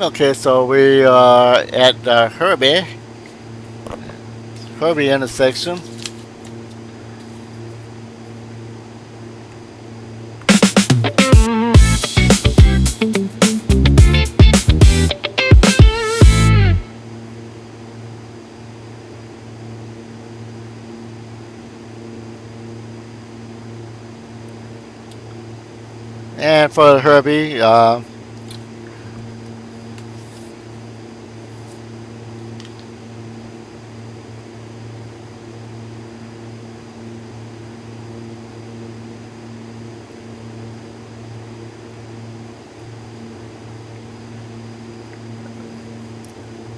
Okay, so we are at Herby intersection.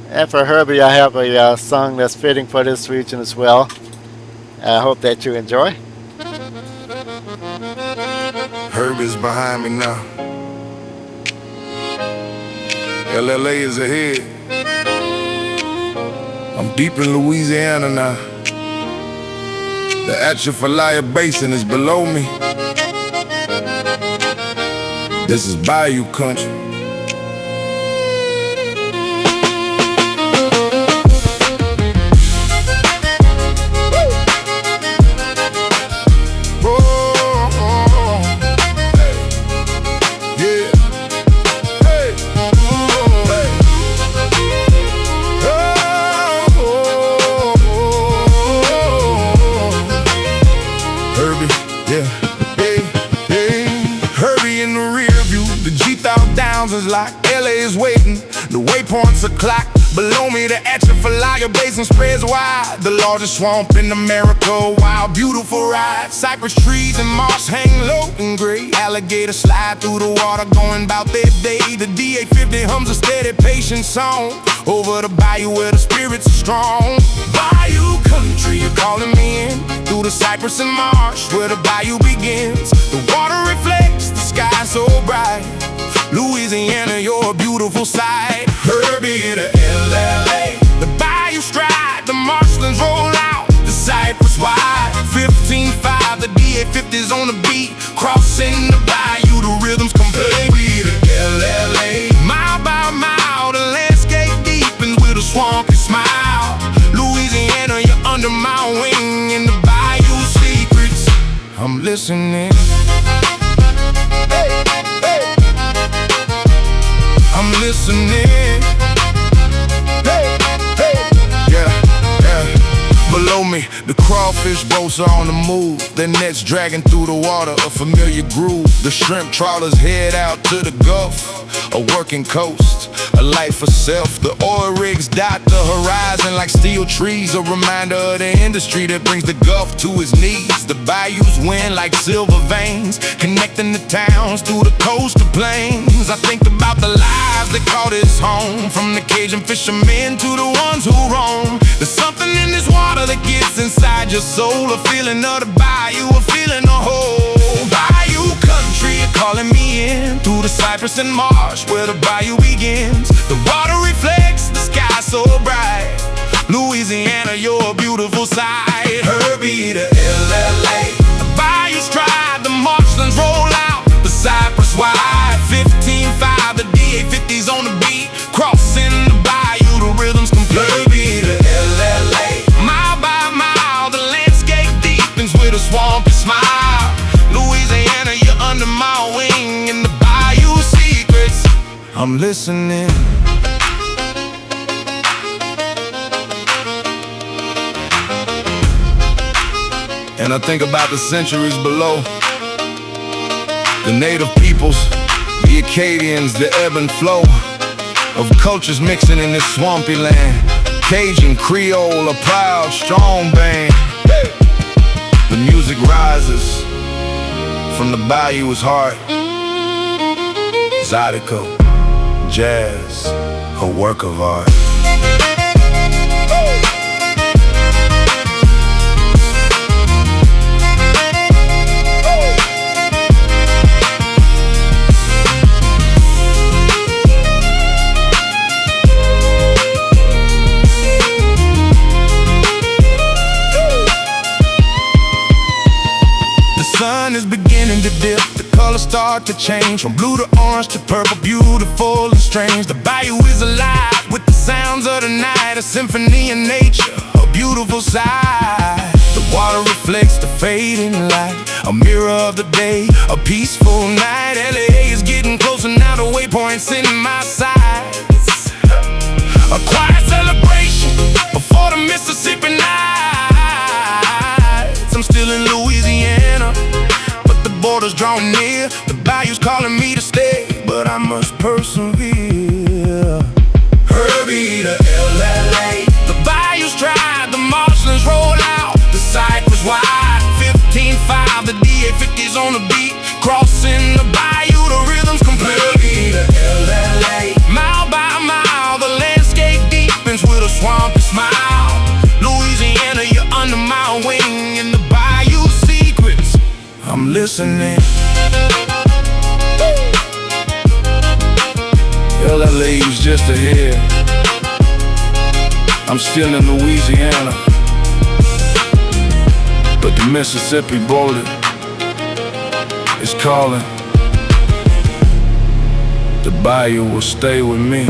And for Herbie, I have a song that's fitting for this region as well. I hope that you enjoy. Herby's behind me now. LLA is ahead. I'm deep in Louisiana now. The Atchafalaya Basin is below me. This is Bayou country. Herbie in the rear view, the G-1000s is like LA is waiting. The waypoint's a clock. Below me, the Atchafalaya Basin spreads wide. The largest swamp in America, wild, beautiful ride. Cypress trees and moss hang low and gray. Alligators slide through the water, going about their day. The DA-50 hums a steady, patient song over the bayou where the spirits are strong. Bayou country, you're calling me in through the cypress and marsh where the bayou begins. The water reflects the sky so bright. Louisiana, you're a beautiful sight. Herbie to LLA, the bayou stride, the marshlands roll out, the cypress wide. 15-5, the DA-50's on the beat, crossing the bayou, the rhythms complete. Herbie to LLA, mile by mile, the landscape deepens with a swampy smile. Louisiana, you're under my wing, in the bayou secrets, I'm listening. I'm listening. Hey, hey, yeah, yeah. Below me, the crawfish boats are on the move. Their nets dragging through the water, a familiar groove. The shrimp trawlers head out to the Gulf, a working coast, a life for self. The oil rigs dot the horizon like steel trees, a reminder of the industry that brings the Gulf to its knees. The bayous win like silver veins, connecting the towns through the coastal plains. I think about the lives that call this home, from the Cajun fishermen to the ones who roam. There's something in this water that gets inside your soul, a feeling of the bayou, a feeling of whole. Bayou country, you're calling me in through the cypress and marsh where the bayou begins. The water reflects the sky so bright. Louisiana, you're a beautiful sight. Herbie to LLA, the bayou stride, the marshlands roll out, the cypress wide. 15-5, the DA-50's on the beat, crossing the bayou, the rhythms complete. Herbie to LLA, mile by mile, the landscape deepens with a swampy smile. Louisiana, you're under my wing, in the bayou secrets, I'm listening. And I think about the centuries below, the native peoples, the Acadians, the ebb and flow of cultures mixing in this swampy land. Cajun, Creole, a proud, strong band. The music rises from the bayou's heart. Zydeco, jazz, a work of art. The sun is beginning to dip, the colors start to change. From blue to orange to purple, beautiful and strange. The bayou is alive with the sounds of the night, a symphony in nature, a beautiful sight. The water reflects the fading light, a mirror of the day, a peaceful night. LLA is getting closer now, the waypoint's in my sights. A quiet celebration before the Mississippi nights. I'm still in Louisiana, but the border's drawing near. The bayou's calling me to stay, but I must persevere. HERBY to LLA, the bayou's tried, the marshlands roll out. The sight was wide, 15.5, the DA-50's on the beat. Crossing the bayou, the rhythm's complete. HERBY to LLA, mile by mile, the landscape deepens with a swampy smile. Louisiana, you're under my wing, in the bayou secrets, I'm listening. LLA was just ahead, I'm still in Louisiana, but the Mississippi border is calling. The bayou will stay with me.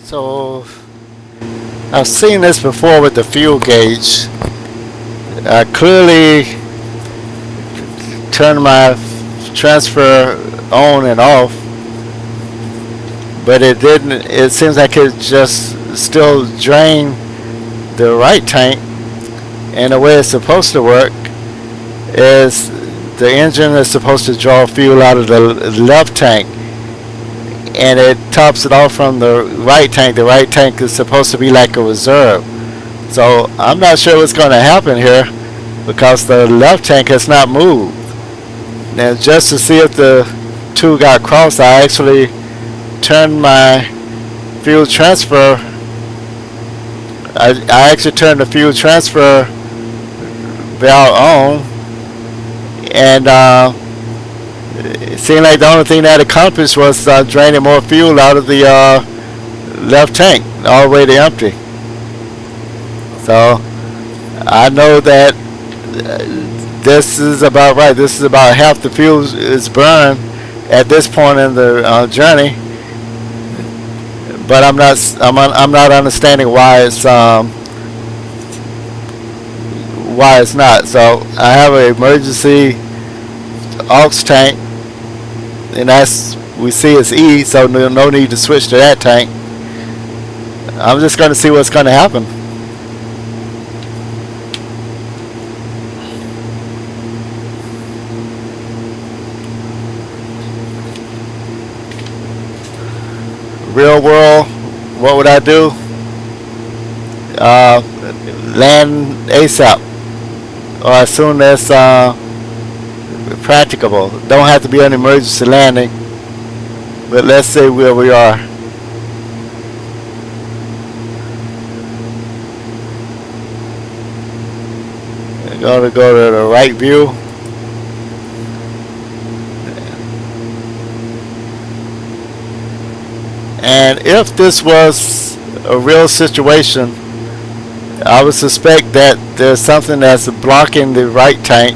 So I've seen this before with the fuel gauge. I clearly turned my transfer on and off, but it didn't. It seems like it just still drained the right tank, and the way it's supposed to work is the engine is supposed to draw fuel out of the left tank, and it tops it off from the right tank. The right tank is supposed to be like a reserve. So I'm not sure what's going to happen here because the left tank has not moved. Now, just to see if the two got crossed, I actually turned my fuel transfer. I actually turned the fuel transfer valve on, and it seemed like the only thing that accomplished was draining more fuel out of the left tank all the way to empty. So I know that this is about right. This is about half the fuel is burned at this point in the journey, but I'm not understanding why it's not. So I have an emergency aux tank, and that's, we see it's E, so no need to switch to that tank. I'm just going to see what's going to happen. Real world, what would I do? Land ASAP, or as soon as practicable. Don't have to be an emergency landing, but let's say where we are. I'm going to go to the right view. And if this was a real situation, I would suspect that there's something that's blocking the right tank,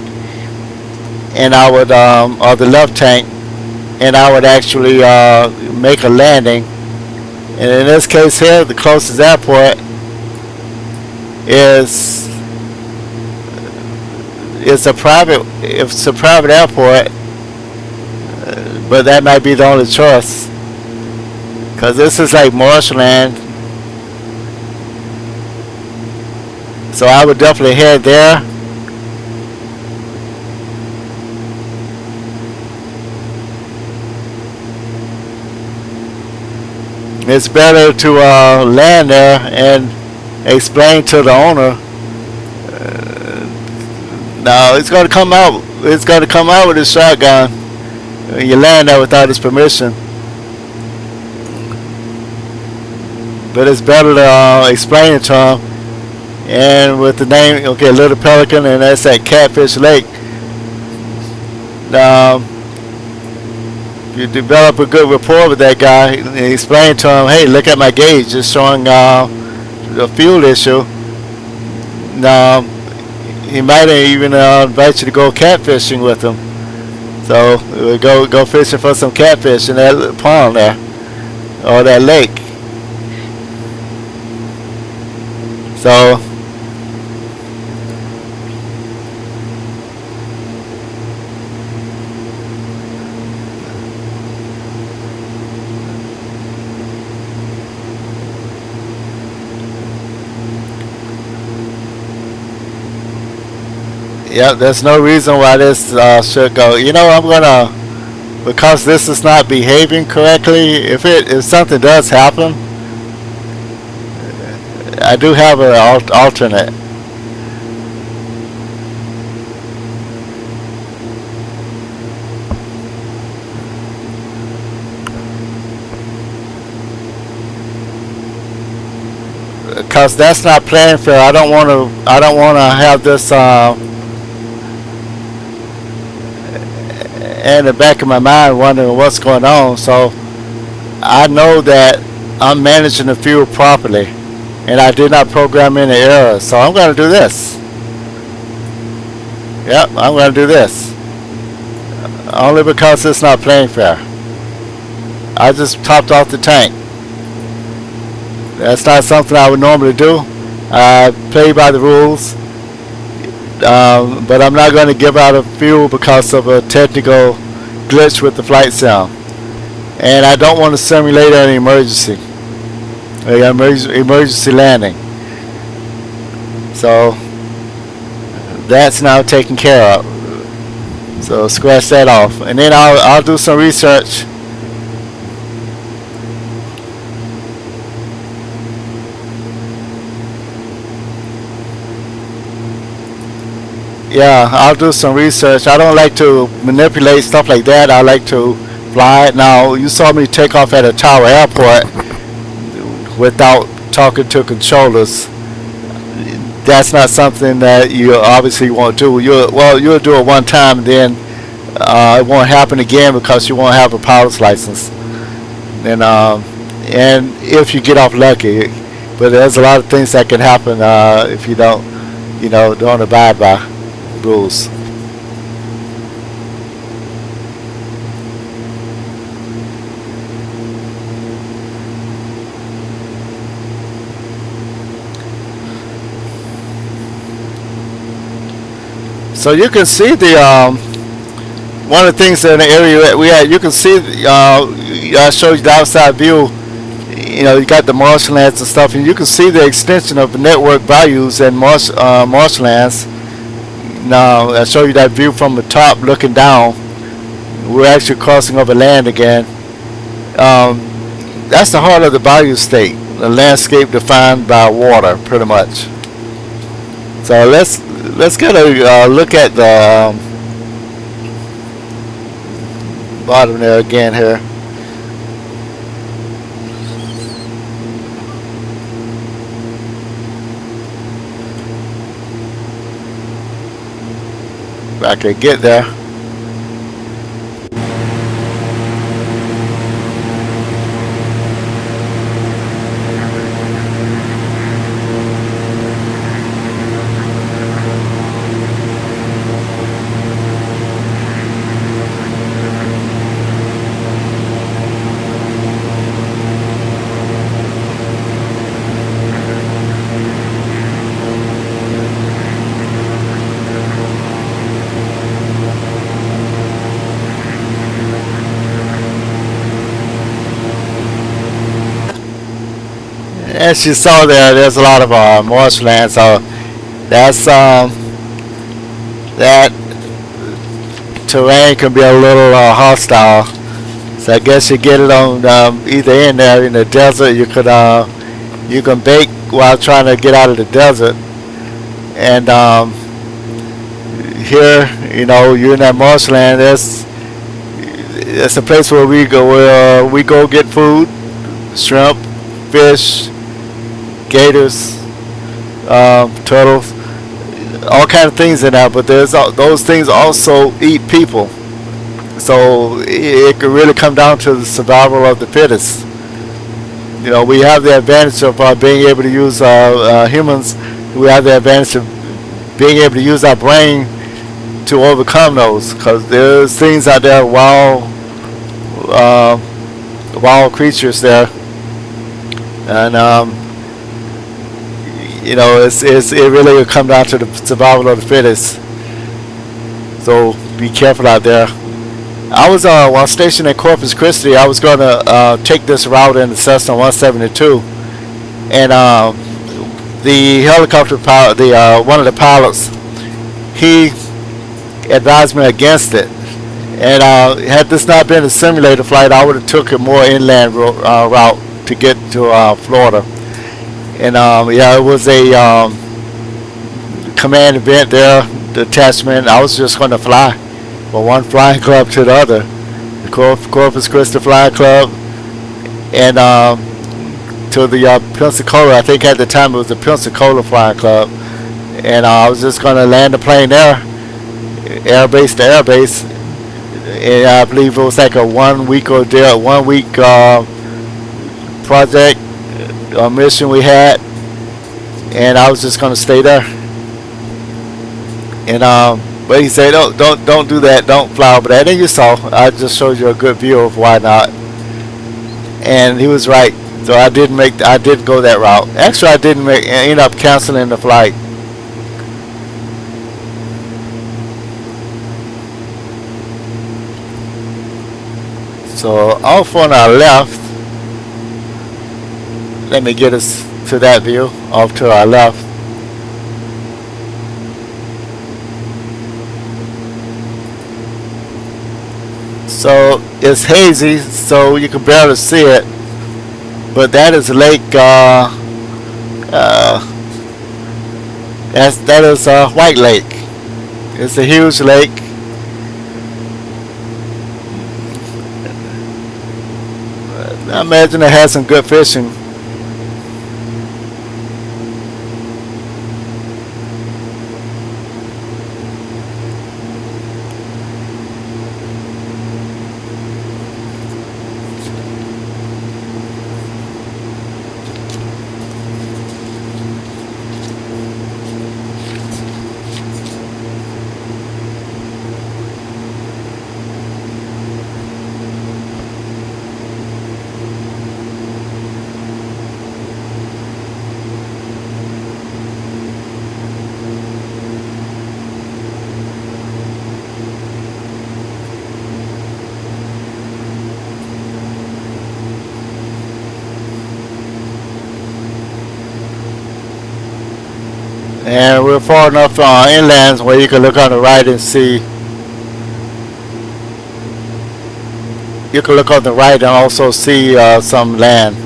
and I would, or the left tank, and I would actually make a landing. And in this case here, the closest airport is it's a private airport, but that might be the only choice, because this is like marshland. So I would definitely head there. It's better to land there and explain to the owner. No, it's going to come out. It's going to come out with a shotgun. You land there without his permission. But it's better to explain it to him. And with the name, okay, Little Pelican, and that's at Catfish Lake. You develop a good rapport with that guy and explain to him, hey, look at my gauge, it's showing a fuel issue. He might even invite you to go catfishing with him. So go fishing for some catfish in that pond there, or that lake. So yeah, there's no reason why this should go. You know, I'm gonna, because this is not behaving correctly. If something does happen, I do have an alternate. Because that's not playing fair. I don't want to have this. In the back of my mind wondering what's going on. So I know that I'm managing the fuel properly, and I did not program in the errors. So I'm going to do this. Yep, I'm going to do this. Only because it's not playing fair. I just topped off the tank. That's not something I would normally do. I play by the rules. But I'm not going to give out a fuel because of a technical glitch with the flight sim, and I don't want to simulate an emergency landing. So that's now taken care of. So scratch that off, and then I'll do some research. Yeah, I'll do some research. I don't like to manipulate stuff like that. I like to fly it. Now, you saw me take off at a tower airport without talking to controllers. That's not something that you obviously won't do. You'll do it one time, and then it won't happen again because you won't have a pilot's license. And if you get off lucky, but there's a lot of things that can happen if you don't abide by rules. So you can see the one of the things in the area that we had. You can see I showed you the outside view. You know, you got the marshlands and stuff, and you can see the extension of the network values and marshlands. Now I show you that view from the top looking down. We're actually crossing over land again. That's the heart of the bayou state, the landscape defined by water, pretty much. So let's get a look at the bottom there again here. If I could get there. as you saw there, there's a lot of marshlands. So that's that terrain can be a little hostile. So I guess you get it on either end there. In the desert, you can bake while trying to get out of the desert, and here, you're in that marshland. It's a place where we go get food, shrimp, fish, gators, turtles, all kind of things in there. But those things also eat people. So it could really come down to the survival of the fittest. We have the advantage of being able to use humans. We have the advantage of being able to use our brain to overcome those, because there's things out there, wild creatures there, and it really will come down to the survival of the fittest. So be careful out there. I was while stationed at Corpus Christi, I was going to take this route in the Cessna 172, and the helicopter pilot, one of the pilots, he advised me against it. And had this not been a simulator flight, I would have took a more inland route to get to Florida. And it was a command event there, detachment. I was just going to fly from one flying club to the other, the Corpus Christi Flying Club, and to the Pensacola. I think at the time it was the Pensacola Flying Club, and I was just going to land the plane there, airbase to airbase. And I believe it was like a 1 week project or mission we had, and I was just going to stay there. And but he said, don't do that, don't fly over that. And you saw, I just showed you a good view of why not. And he was right. So I didn't go that route. Actually, I didn't end up canceling the flight. So off on our left, let me get us to that view. Off to our left, so it's hazy, so you can barely see it, but that is Lake that is White Lake. It's a huge lake. I imagine it has some good fishing. And we're far enough inland where you can look on the right and see. You can look on the right and also see some land.